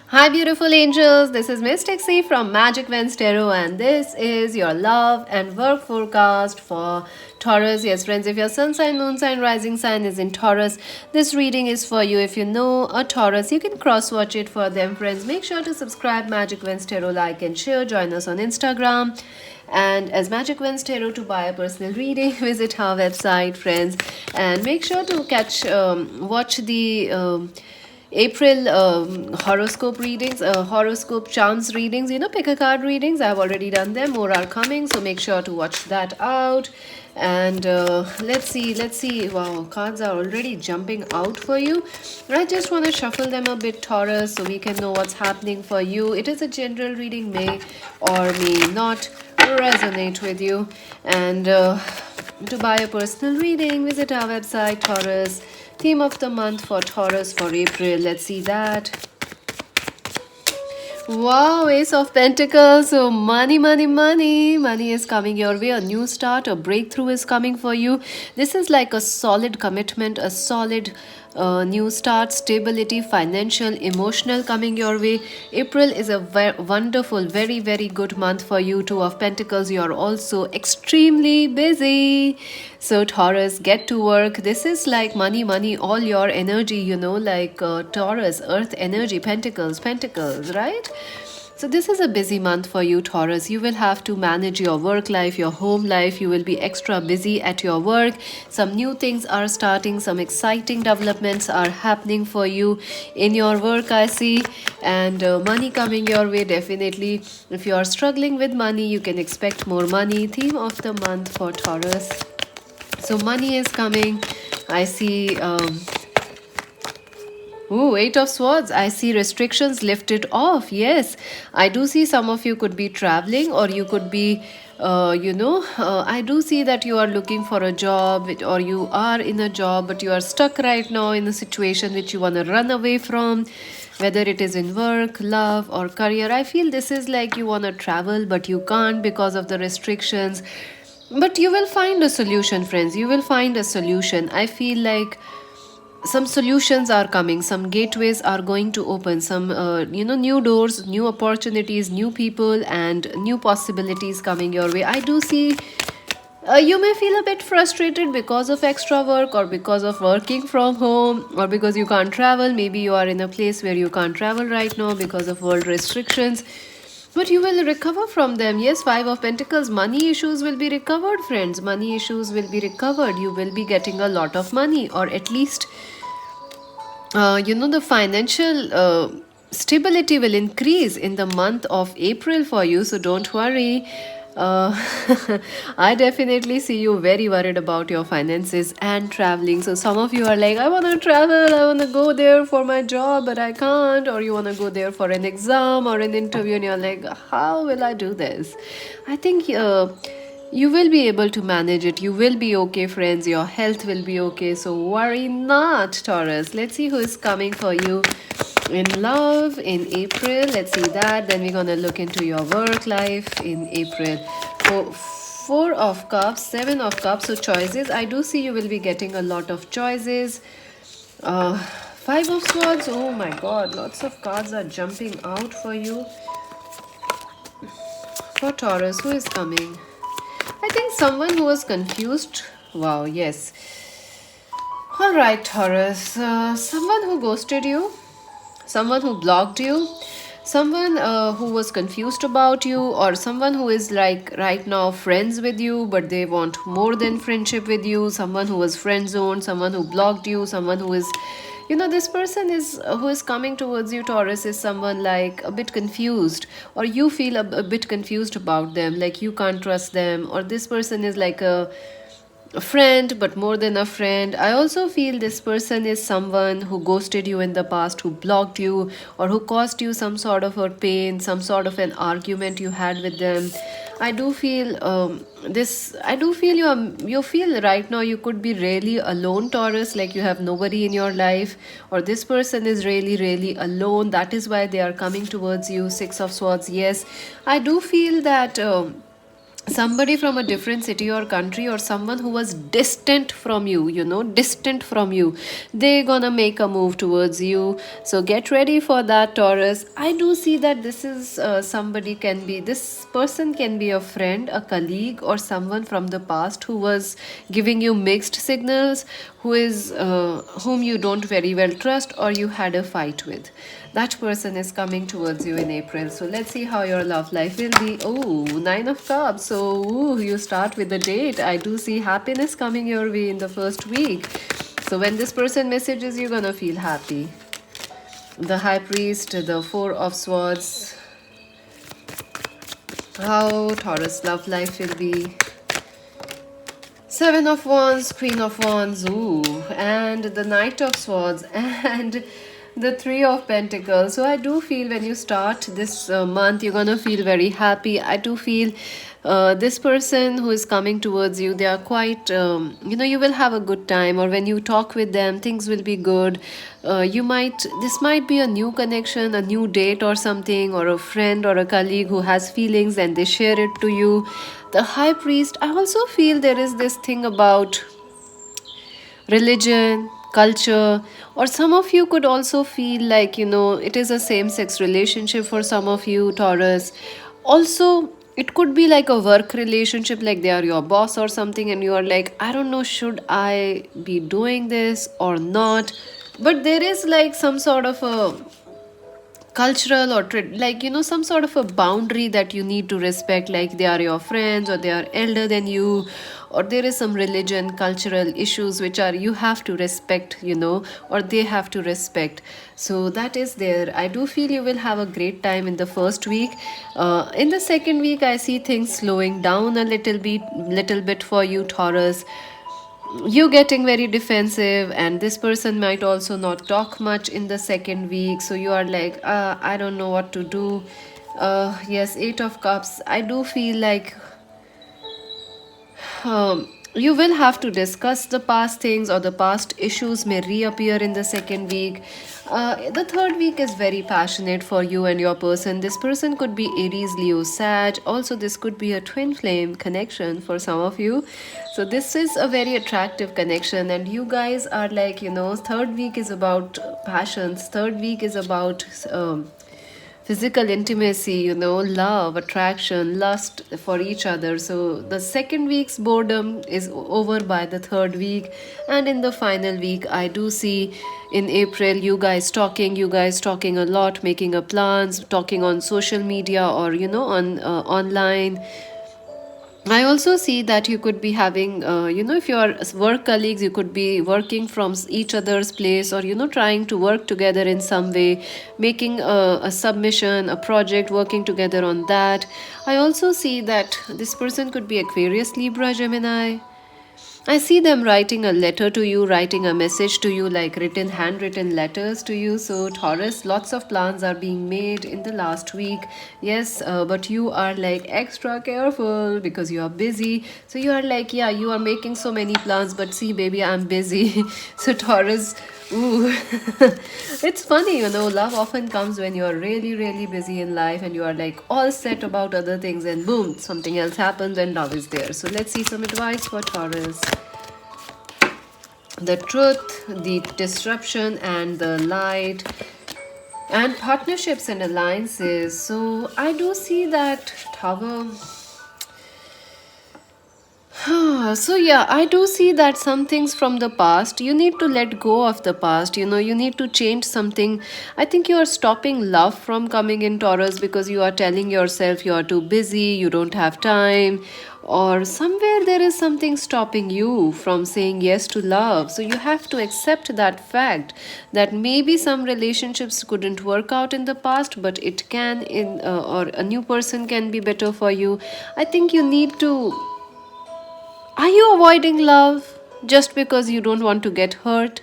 Hi, beautiful angels. This is Miss Tixie from Magic Wednesday, and this is your love and work forecast for Taurus. Yes, friends, if your sun sign, moon sign, rising sign is in Taurus, this reading is for you. If you know a Taurus, you can cross watch it for them, friends. Make sure to subscribe Magic Wednesday, like and share. Join us on Instagram. And as Magic Wednesday to buy a personal reading, visit our website, friends, and make sure to watch the April horoscope readings, horoscope charms readings, pick a card readings. I've already done them, more are coming, so make sure to watch that out. And let's see. Wow, cards are already jumping out for you. I just want to shuffle them a bit, Taurus, so we can know what's happening for you. It is a general reading, may or may not resonate with you. And to buy a personal reading, visit our website, Taurus. Theme of the month for Taurus for April. Let's see that. Wow, Ace of Pentacles. So, money, money, money. Money is coming your way. A new start, a breakthrough is coming for you. This is like a solid commitment, a solid new start, stability, financial, emotional coming your way. April is a wonderful, very, very good month for you. Two of Pentacles, you are also extremely busy. So, Taurus, get to work. This is like money, money, all your energy, like Taurus, earth energy, Pentacles, Pentacles, right? So, this is a busy month for you, Taurus. You will have to manage your work life, your home life. You will be extra busy at your work. Some new things are starting, some exciting developments are happening for you in your work, I see. And money coming your way, definitely. If you are struggling with money, you can expect more money. Theme of the month for Taurus. So, money is coming. I see. Oh, Eight of Swords. I see restrictions lifted off. Yes, I do see some of you could be traveling, or you could be, I do see that you are looking for a job, or you are in a job, but you are stuck right now in a situation which you want to run away from, whether it is in work, love, or career. I feel this is like you want to travel, but you can't because of the restrictions. But you will find a solution, friends. You will find a solution. I feel like some solutions are coming, some gateways are going to open, some new doors, new opportunities, new people, and new possibilities coming your way. I do see you may feel a bit frustrated because of extra work, or because of working from home, or because you can't travel. Maybe you are in a place where you can't travel right now because of world restrictions, but you will recover from them. Yes, Five of Pentacles, money issues will be recovered, friends. Money issues will be recovered. You will be getting a lot of money, or at least the financial stability will increase in the month of April for you, so don't worry. Uh, I definitely see you very worried about your finances and traveling. So, some of you are like, I want to travel, I want to go there for my job, but I can't, or you want to go there for an exam or an interview, and you're like, how will I do this? I think. You will be able to manage it. You will be okay, friends. Your health will be okay. So worry not, Taurus. Let's see who is coming for you in love in April. Let's see that. Then we're going to look into your work life in April. Four of Cups, Seven of Cups. So choices. I do see you will be getting a lot of choices. Five of Swords. Oh my God. Lots of cards are jumping out for you. For Taurus, who is coming? I think someone who was confused. Wow, yes. All right, Taurus. Someone who ghosted you, someone who blocked you, someone who was confused about you, or someone who is like right now friends with you, but they want more than friendship with you, someone who was friend zoned, someone who blocked you, someone who is this person is who is coming towards you, Taurus, is someone like a bit confused, or you feel a bit confused about them, like you can't trust them, or this person is like a friend, but more than a friend. I also feel this person is someone who ghosted you in the past, who blocked you, or who caused you some sort of a pain, some sort of an argument you had with them. I do feel this. I do feel you feel right now you could be really alone, Taurus, like you have nobody in your life, or this person is really really alone. That is why they are coming towards you. Six of Swords. Yes, I do feel that. somebody from a different city or country, or someone who was distant from you, distant from you, they gonna make a move towards you. So get ready for that, Taurus. I do see that this is somebody, can be, this person can be a friend, a colleague, or someone from the past who was giving you mixed signals, who is whom you don't very well trust, or you had a fight with. That person is coming towards you in April. So let's see how your love life will be. Oh, Nine of Cups. So you start with the date. I do see happiness coming your way in the first week. So when this person messages, you're gonna feel happy. The High Priest, the Four of Swords. How Taurus love life will be. Seven of Wands, Queen of Wands, ooh, and the Knight of Swords, and the Three of Pentacles. So I do feel when you start this month, you're gonna feel very happy. I do feel this person who is coming towards you, they are quite, you will have a good time, or when you talk with them, things will be good. This might be a new connection, a new date or something, or a friend or a colleague who has feelings and they share it to you. The High Priest, I also feel there is this thing about religion, culture, or some of you could also feel like, it is a same sex relationship for some of you, Taurus. Also, it could be like a work relationship, like they are your boss or something, and you are like, I don't know, should I be doing this or not? But there is like some sort of a cultural or some sort of a boundary that you need to respect, like they are your friends, or they are elder than you, or there is some religion, cultural issues which are, you have to respect, or they have to respect. So that is there. I do feel you will have a great time in the first week. In the second week, I see things slowing down a little bit for you, Taurus. You getting very defensive, and this person might also not talk much in the second week. So you are like, I don't know what to do. Yes, Eight of Cups, I do feel like you will have to discuss the past things, or the past issues may reappear in the second week. The third week is very passionate for you and your person. This person could be Aries, Leo, Sag. Also, this could be a twin flame connection for some of you. So this is a very attractive connection, and you guys are like, third week is about passions. Third week is about physical intimacy, love, attraction, lust for each other. So the second week's boredom is over by the third week. And in the final week, I do see in April, you guys talking a lot, making a plans, talking on social media, or, on online. I also see that you could be having, if you are work colleagues, you could be working from each other's place, or, trying to work together in some way, making a submission, a project, working together on that. I also see that this person could be Aquarius, Libra, Gemini. I see them writing a letter to you, writing a message to you, like handwritten letters to you. So, Taurus, lots of plans are being made in the last week. Yes, but you are like extra careful because you are busy. So, you are like, yeah, you are making so many plans, but see, baby, I'm busy. So, Taurus, ooh, it's funny, love often comes when you are really, really busy in life, and you are like all set about other things, and boom, something else happens and love is there. So let's see some advice for Taurus. The Truth, the Disruption, and the Light, and partnerships and alliances. So I do see that Tower. So yeah, I do see that some things from the past, you need to let go of the past. You need to change something. I think you are stopping love from coming in, Taurus, because you are telling yourself you are too busy, you don't have time, or somewhere there is something stopping you from saying yes to love. So you have to accept that fact, that maybe some relationships couldn't work out in the past, but it can or a new person can be better for you. I think you need to, are you avoiding love just because you don't want to get hurt?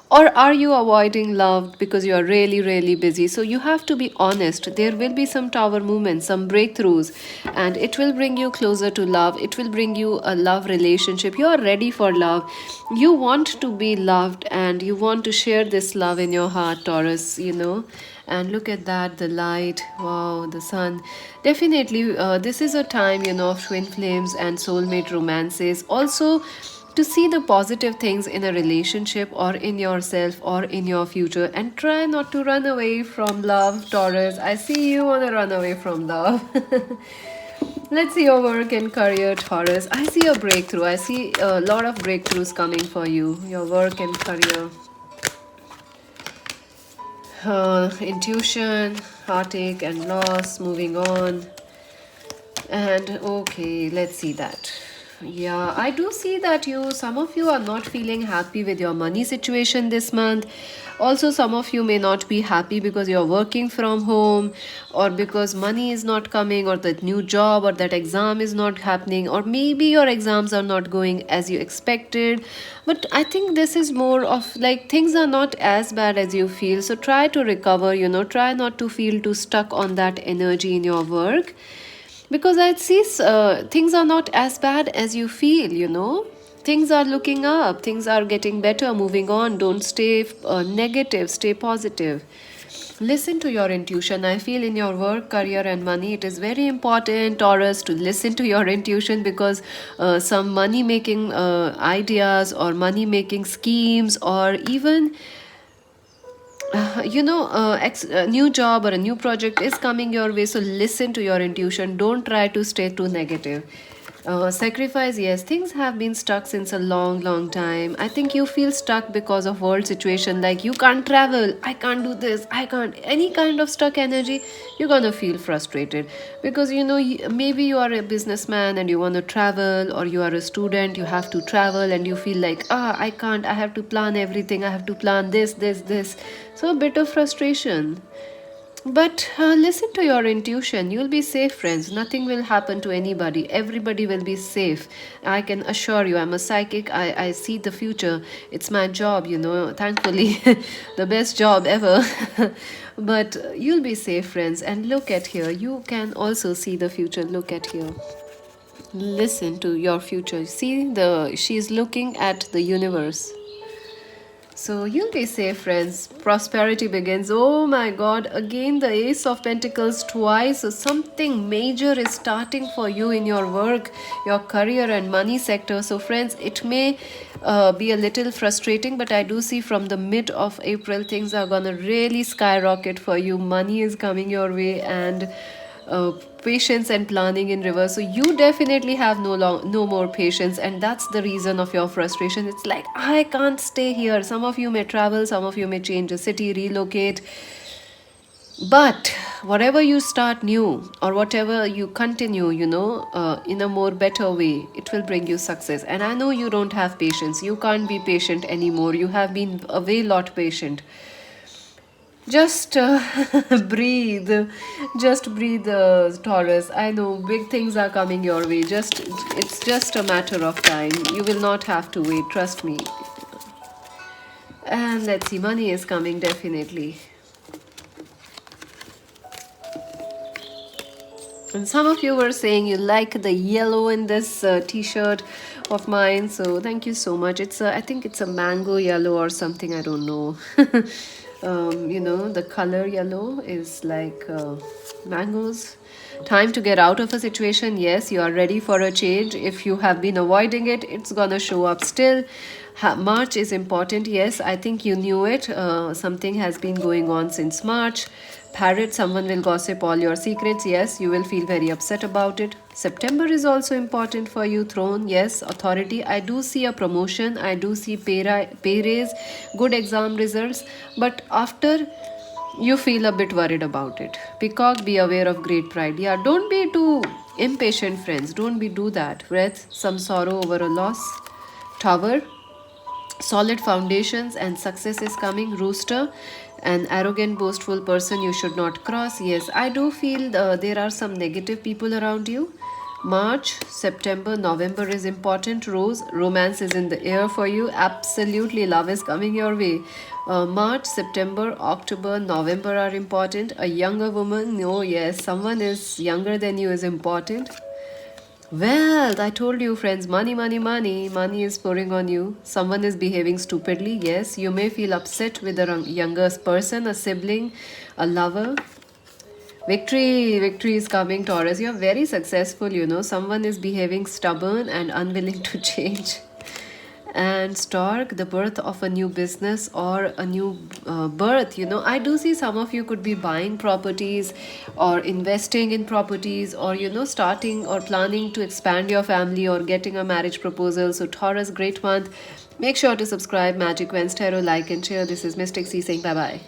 Or are you avoiding love because you are really, really busy? So you have to be honest. There will be some tower movements, some breakthroughs, and it will bring you closer to love. It will bring you a love relationship. You are ready for love. You want to be loved and you want to share this love in your heart, Taurus, And look at that, the light, wow, the sun. Definitely, this is a time, of twin flames and soulmate romances. Also, to see the positive things in a relationship or in yourself or in your future, and try not to run away from love, Taurus. I see you want to run away from love. Let's see your work and career, Taurus. I see a breakthrough. I see a lot of breakthroughs coming for you, your work and career. Intuition, heartache and loss, moving on. And okay, let's see that. Yeah, I do see that some of you are not feeling happy with your money situation this month. Also, some of you may not be happy because you're working from home, or because money is not coming, or that new job, or that exam is not happening, or maybe your exams are not going as you expected. But I think this is more of like things are not as bad as you feel. So try to recover, try not to feel too stuck on that energy in your work, because I see things are not as bad as you feel. Things are looking up, things are getting better, moving on. Don't stay negative, stay positive. Listen to your intuition. I feel in your work, career, and money, it is very important, Taurus, to listen to your intuition, because some money making ideas or money making schemes, or even a new job or a new project is coming your way. So listen to your intuition. Don't try to stay too negative. Sacrifice, yes, things have been stuck since a long, long time. I think you feel stuck because of world situation, like you can't travel, I can't do this, I can't, any kind of stuck energy. You're gonna feel frustrated because maybe you are a businessman and you want to travel, or you are a student, you have to travel, and you feel like, I can't, I have to plan everything, I have to plan this. So a bit of frustration. But listen to your intuition. You'll be safe, friends. Nothing will happen to anybody. Everybody will be safe. I can assure you, I'm a psychic. I see the future. It's my job, thankfully, the best job ever. But you'll be safe, friends. And look at here. You can also see the future. Look at here. Listen to your future. See, she's looking at the universe. So you'll be safe, friends. Prosperity begins. Oh my god, again the Ace of Pentacles twice. So something major is starting for you in your work, your career, and money sector. So, friends, it may be a little frustrating, but I do see from the mid of April things are gonna really skyrocket for you. Money is coming your way, and patience and planning in reverse. So you definitely have no more patience, and that's the reason of your frustration. It's like, I can't stay here. Some of you may travel, some of you may change a city, relocate, but whatever you start new, or whatever you continue, in a more better way, it will bring you success. And I know you don't have patience, you can't be patient anymore. You have been a way lot patient. Just breathe. Just breathe, Taurus. I know big things are coming your way. It's just a matter of time. You will not have to wait. Trust me. And let's see, money is coming definitely. And some of you were saying you like the yellow in this t-shirt of mine. So thank you so much. I think it's a mango yellow or something. I don't know. The color yellow is like mangoes. Time to get out of a situation. Yes, you are ready for a change. If you have been avoiding it, it's gonna show up still. March is important. Yes, I think you knew it. Something has been going on since March. Parrot, someone will gossip all your secrets. Yes, you will feel very upset about it. September is also important for you. Throne, yes. Authority, I do see a promotion. I do see pay raise, good exam results. But after, you feel a bit worried about it. Peacock, be aware of great pride. Yeah, don't be too impatient, friends. Don't do that. Wrath, some sorrow over a loss. Tower, solid foundations and success is coming. Rooster, an arrogant, boastful person you should not cross. Yes, I do feel there are some negative people around you, March, September, November is important. Rose, romance is in the air for you. Absolutely, love is coming your way. March, September, October, November are important. A younger woman, oh yes, someone is younger than you is important. Well, I told you, friends, money, money, money. Money is pouring on you. Someone is behaving stupidly. Yes, you may feel upset with a younger person, a sibling, a lover. Victory, victory is coming, Taurus. You're very successful, you know. Someone is behaving stubborn and unwilling to change. And Stork, the birth of a new business or a new birth, you know. I do see some of you could be buying properties or investing in properties or, you know, starting or planning to expand your family or getting a marriage proposal. So, Taurus, great month. Make sure to subscribe, Magic Wednesday, like and share. This is Mystic C saying bye bye.